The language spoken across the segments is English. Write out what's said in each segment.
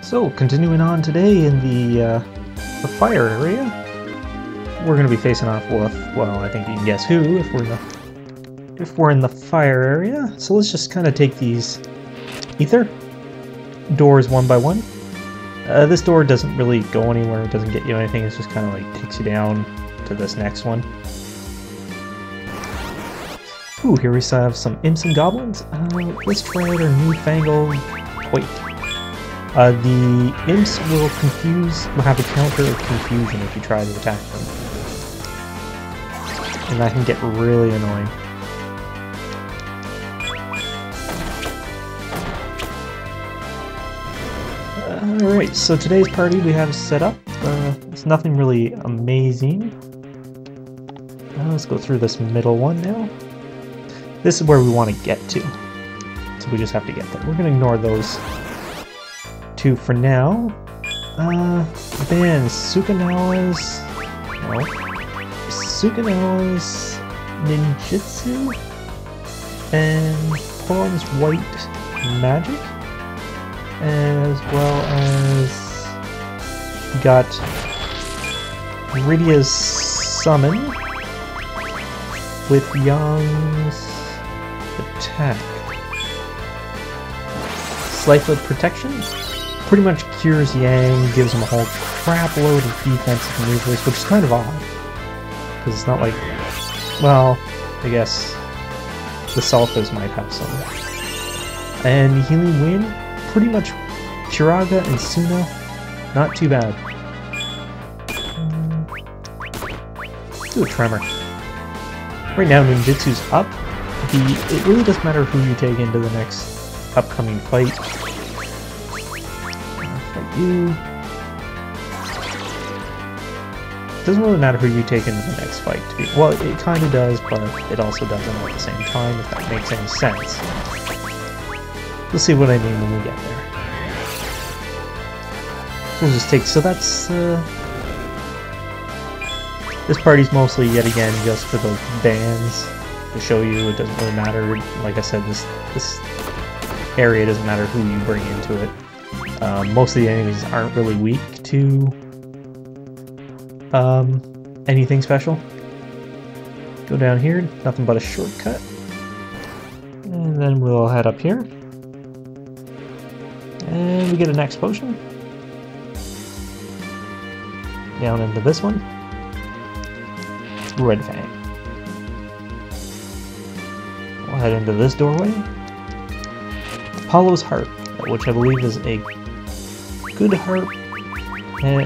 So, continuing on today in the fire area, we're going to be facing off with, well, I think you can guess who if we're in the fire area. So let's just kind of take these ether doors one by one. This door doesn't really go anywhere, it doesn't get you anything, it's just kind of like takes you down to this next one. Ooh, here we have some imps and goblins. Let's try out our newfangled quake. The imps will have a counter of confusion if you try to attack them. And that can get really annoying. Alright, so today's party we have set up. It's nothing really amazing. Let's go through this middle one now. This is where we want to get to. So we just have to get there. We're going to ignore those two for now. Then Sukanawa's ninjutsu and Poem's white magic, as well as got Rydia's summon with Young's attack. Sylph Protection pretty much cures Yang, gives him a whole crap load of defensive maneuvers, which is kind of odd. Because it's not like, well, I guess the Sylphs might have some. And Healing Wind, pretty much Chiraga and Suna, not too bad. Do a Tremor. Right now ninjutsu's up. It really doesn't matter who you take into the next upcoming fight. You. It doesn't really matter who you take into the next fight. Well, it kind of does, but it also doesn't at the same time, if that makes any sense. We'll see what I mean when we get there. We'll just take... So that's... This party's mostly, yet again, just for those bands. To show you it doesn't really matter. Like I said, this area doesn't matter who you bring into it. Most of the enemies aren't really weak to anything special. Go down here, nothing but a shortcut. And then we'll head up here. And we get a next potion. Down into this one. Red Fang. We'll head into this doorway. Apollo's Heart, which I believe is a good heart for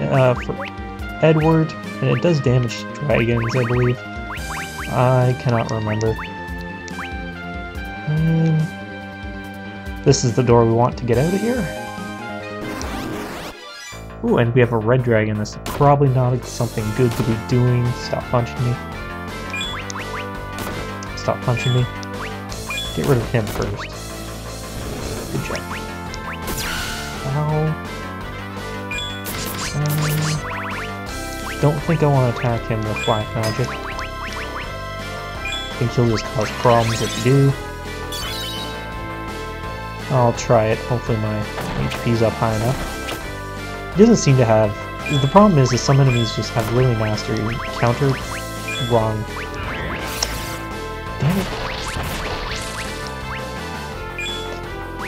Edward, and it does damage dragons, I believe. I cannot remember. And this is the door we want to get out of here. Ooh, and we have a red dragon. This is probably not something good to be doing. Stop punching me. Stop punching me. Get rid of him first. Good job. Ow. Don't think I want to attack him with black magic. I think he'll just cause problems if you do. I'll try it. Hopefully my HP's up high enough. He doesn't seem to have... The problem is some enemies just have really nasty counter wrong. Damn it.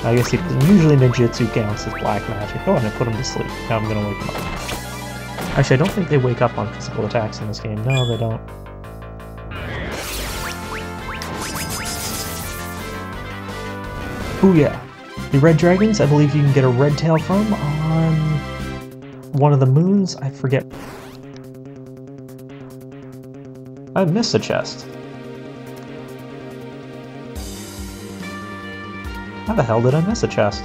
I guess he doesn't. Usually ninjutsu counts as black magic. Oh, and I put him to sleep. Now I'm gonna wake him up. Actually, I don't think they wake up on physical attacks in this game. No, they don't. Ooh, yeah. The red dragons, I believe you can get a red tail from on one of the moons. I forget. I missed a chest. How the hell did I miss a chest?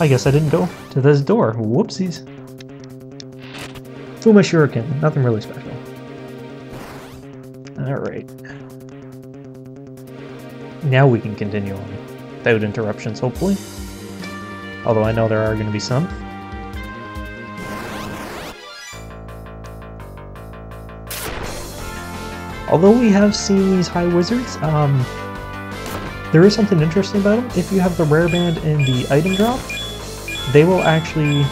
I guess I didn't go to this door. Whoopsies. Fuma Shuriken. Nothing really special. Alright. Now we can continue on without interruptions, hopefully. Although I know there are going to be some. Although we have seen these high wizards, There is something interesting about them. If you have the rare band and the item drop, they will actually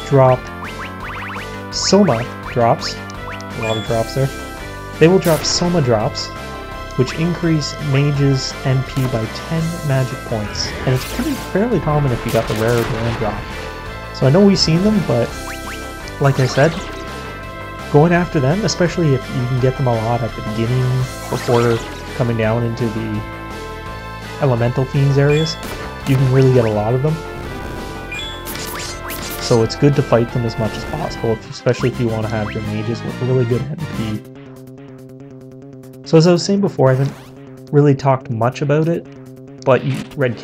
drop Soma drops. A lot of drops there. They will drop Soma drops, which increase mage's NP by 10 magic points. And it's fairly common if you got the rare band drop. So I know we've seen them, but like I said, going after them, especially if you can get them a lot at the beginning before coming down into the elemental fiends areas, you can really get a lot of them. So it's good to fight them as much as possible, especially if you want to have your mages with really good NP. So as I was saying before, I haven't really talked much about it, but Red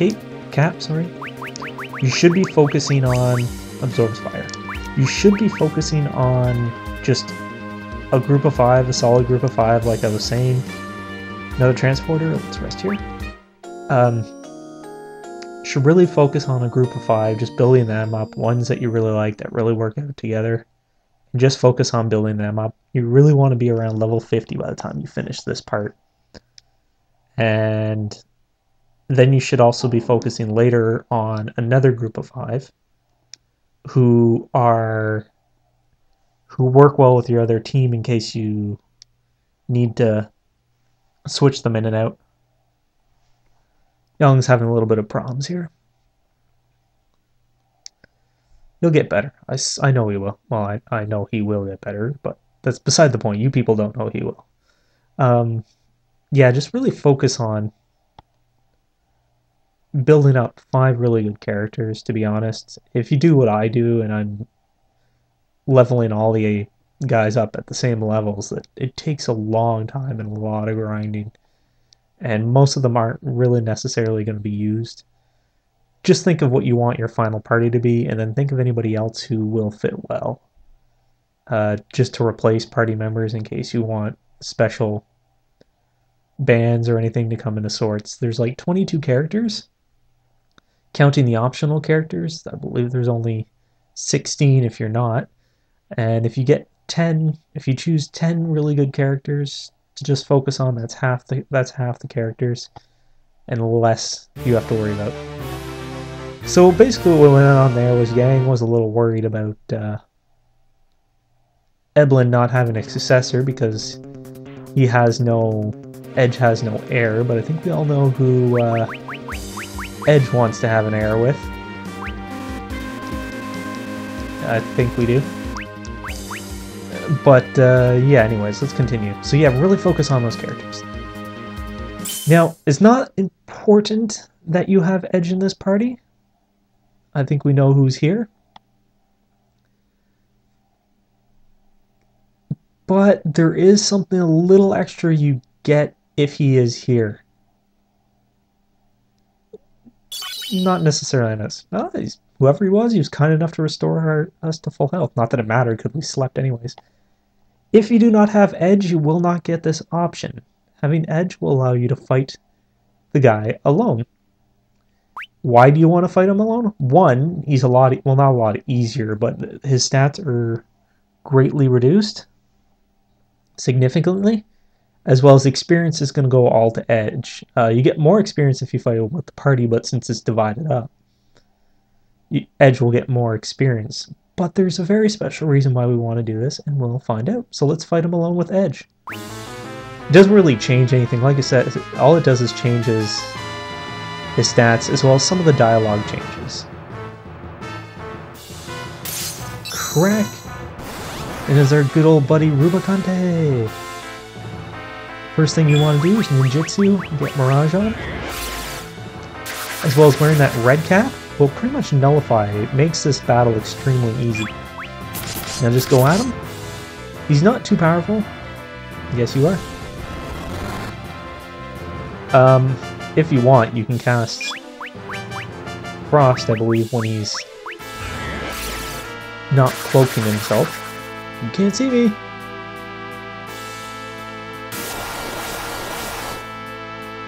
Cap, sorry. You should be focusing on Absorbs Fire. You should be focusing on just a group of 5, a solid group of 5, like I was saying. Another transporter, let's rest here. Should really focus on a group of 5, just building them up, ones that you really like, that really work out together. And just focus on building them up. You really want to be around level 50 by the time you finish this part. And then you should also be focusing later on another group of 5 who work well with your other team in case you need to switch them in and out. Young's having a little bit of problems here. He'll get better. I know he will. Well, I know he will get better, but that's beside the point. You people don't know he will. Yeah, just really focus on building up 5 really good characters, to be honest. If you do what I do, and I'm leveling all the guys up at the same levels, that it takes a long time and a lot of grinding. And most of them aren't really necessarily going to be used. Just think of what you want your final party to be, and then think of anybody else who will fit well. Just to replace party members in case you want special bands or anything to come into sorts. There's like 22 characters, counting the optional characters. I believe there's only 16 if you're not. And if you get 10, if you choose 10 really good characters to just focus on, that's half the characters, and less you have to worry about. So basically what went on there was Yang was a little worried about Eblin not having a successor because Edge has no heir, but I think we all know who Edge wants to have an heir with. I think we do. But yeah, anyways, let's continue. So yeah, really focus on those characters. Now, it's not important that you have Edge in this party. I think we know who's here. But there is something a little extra you get if he is here. Not necessarily on us. Oh, whoever he was kind enough to restore us to full health. Not that it mattered because we slept anyways. If you do not have Edge, you will not get this option. Having Edge will allow you to fight the guy alone. Why do you want to fight him alone? One, he's a lot, well, not a lot easier, but his stats are greatly reduced, significantly, as well as experience is going to go all to Edge. You get more experience if you fight with the party, but since it's divided up, Edge will get more experience. But there's a very special reason why we want to do this, and we'll find out. So let's fight him alone with Edge. It doesn't really change anything. Like I said, all it does is changes his stats, as well as some of the dialogue changes. Crack! And is our good old buddy Rubicante. First thing you want to do is ninjutsu, get Mirage on, as well as wearing that red cap. Will pretty much nullify it. It makes this battle extremely easy. Now just go at him. He's not too powerful. Yes, you are. If you want, you can cast Frost, I believe, when he's not cloaking himself. You can't see me.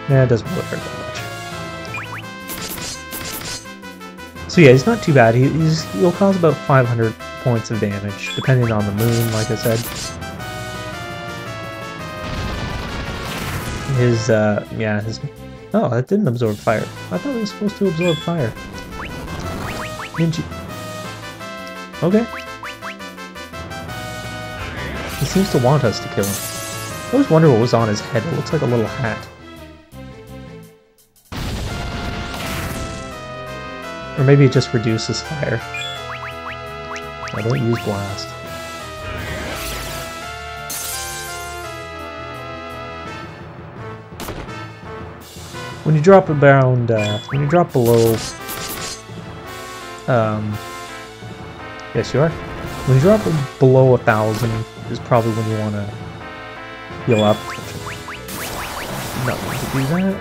Nah, it doesn't really hurt that much. So yeah, he's not too bad. He'll cause about 500 points of damage, depending on the moon, like I said. Oh, that didn't absorb fire. I thought it was supposed to absorb fire. Didn't you? Okay. He seems to want us to kill him. I always wonder what was on his head. It looks like a little hat. Or maybe it just reduces fire. I don't use blast. When you drop around, when you drop below, yes you are. When you drop below 1,000 is probably when you want to heal up. Not going to do that.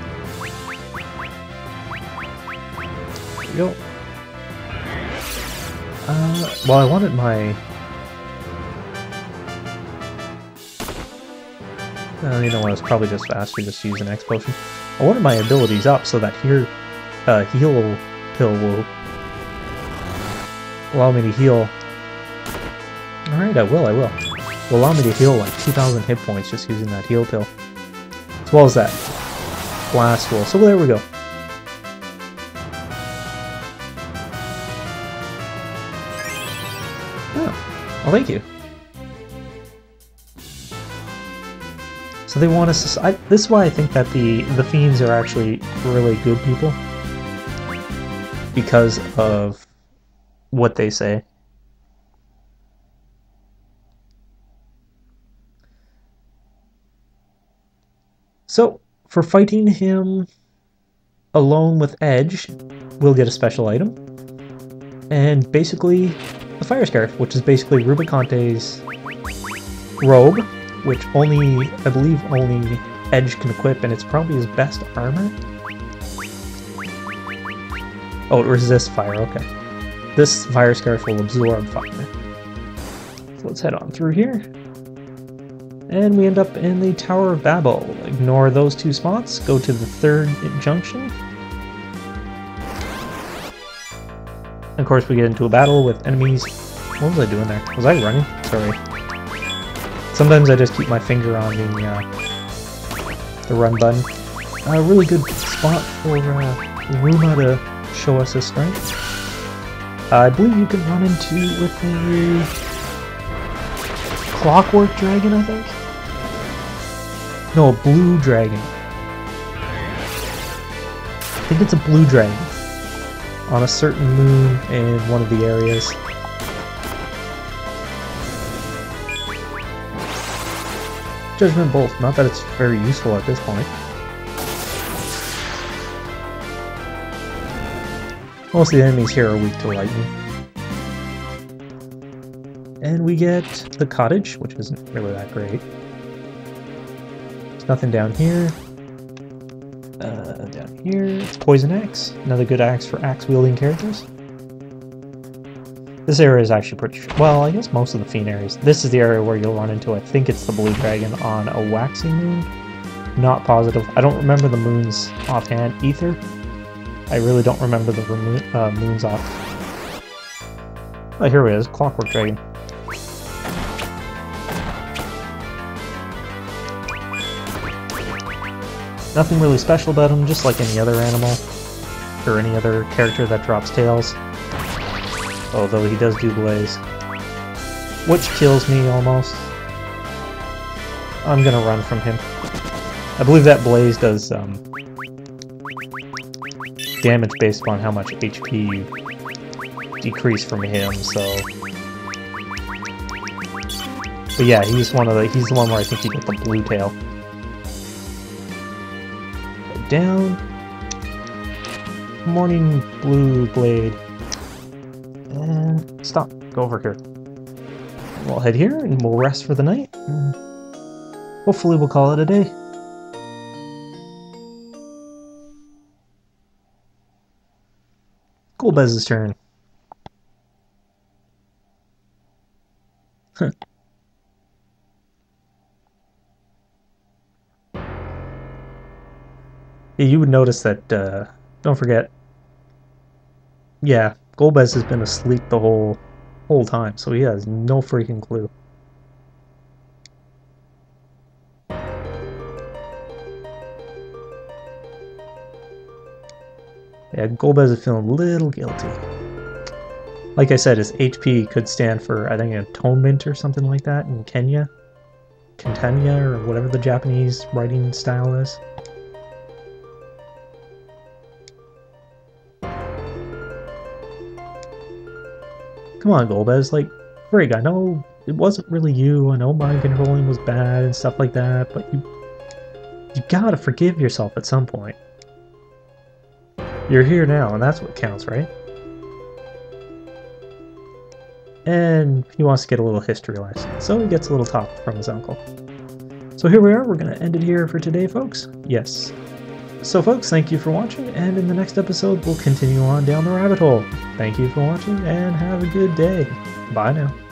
There we go. Well, I wanted my... you know what, it's probably just faster just to use an X potion. I wanted my abilities up so that here, heal pill will allow me to heal. Alright, I will. Will allow me to heal like 2,000 hit points just using that heal pill. As well as that blast roll. So there we go. Oh, well thank you. So they want us to... this is why I think that the fiends are actually really good people. Because of what they say. So, for fighting him alone with Edge, we'll get a special item. And basically, the Fire Scarf, which is basically Rubiconte's robe, which only, I believe, only Edge can equip, and it's probably his best armor. Oh, it resists fire, okay. This Fire Scarf will absorb fire. So let's head on through here. And we end up in the Tower of Babel. Ignore those two spots, go to the third junction. And of course we get into a battle with enemies. What was I doing there? Was I running? Sorry. Sometimes I just keep my finger on the run button. A really good spot for Ruma to show us his strength. I believe you can run into with a Clockwork Dragon, I think? No, a Blue Dragon. I think it's a Blue Dragon. On a certain moon in one of the areas. Judgment Bolt, not that it's very useful at this point. Most of the enemies here are weak to lightning. And we get the cottage, which isn't really that great. There's nothing down here. Down here, it's Poison Axe. Another good axe for axe-wielding characters. This area is actually pretty... well, I guess most of the Fiend areas. This is the area where you'll run into, I think it's the Blue Dragon on a waxing moon. Not positive. I don't remember the moons offhand either. I really don't remember the moons off. Oh, here it is. Clockwork Dragon. Nothing really special about him, just like any other animal. Or any other character that drops tails. Although he does do blaze. Which kills me almost. I'm gonna run from him. I believe that blaze does damage based upon how much HP you decrease from him, so... But yeah, he's the one where I think you get the blue tail. Go down. Morning Blue Blade. And stop. Go over here. We'll head here and we'll rest for the night. And hopefully we'll call it a day. Golbez's turn. Huh. Yeah, you would notice that, don't forget, yeah, Golbez has been asleep the whole time, so he has no freaking clue. Yeah, Golbez is feeling a little guilty. Like I said, his HP could stand for, I think, atonement or something like that in Kenya. Kentanya, or whatever the Japanese writing style is. Come on, Golbez, like, Frig, I know it wasn't really you, I know mind controlling was bad and stuff like that, but you gotta forgive yourself at some point. You're here now, and that's what counts, right? And he wants to get a little history lesson, so he gets a little talk from his uncle. So here we are, we're going to end it here for today, folks. Yes. So folks, thank you for watching, and in the next episode, we'll continue on down the rabbit hole. Thank you for watching, and have a good day. Bye now.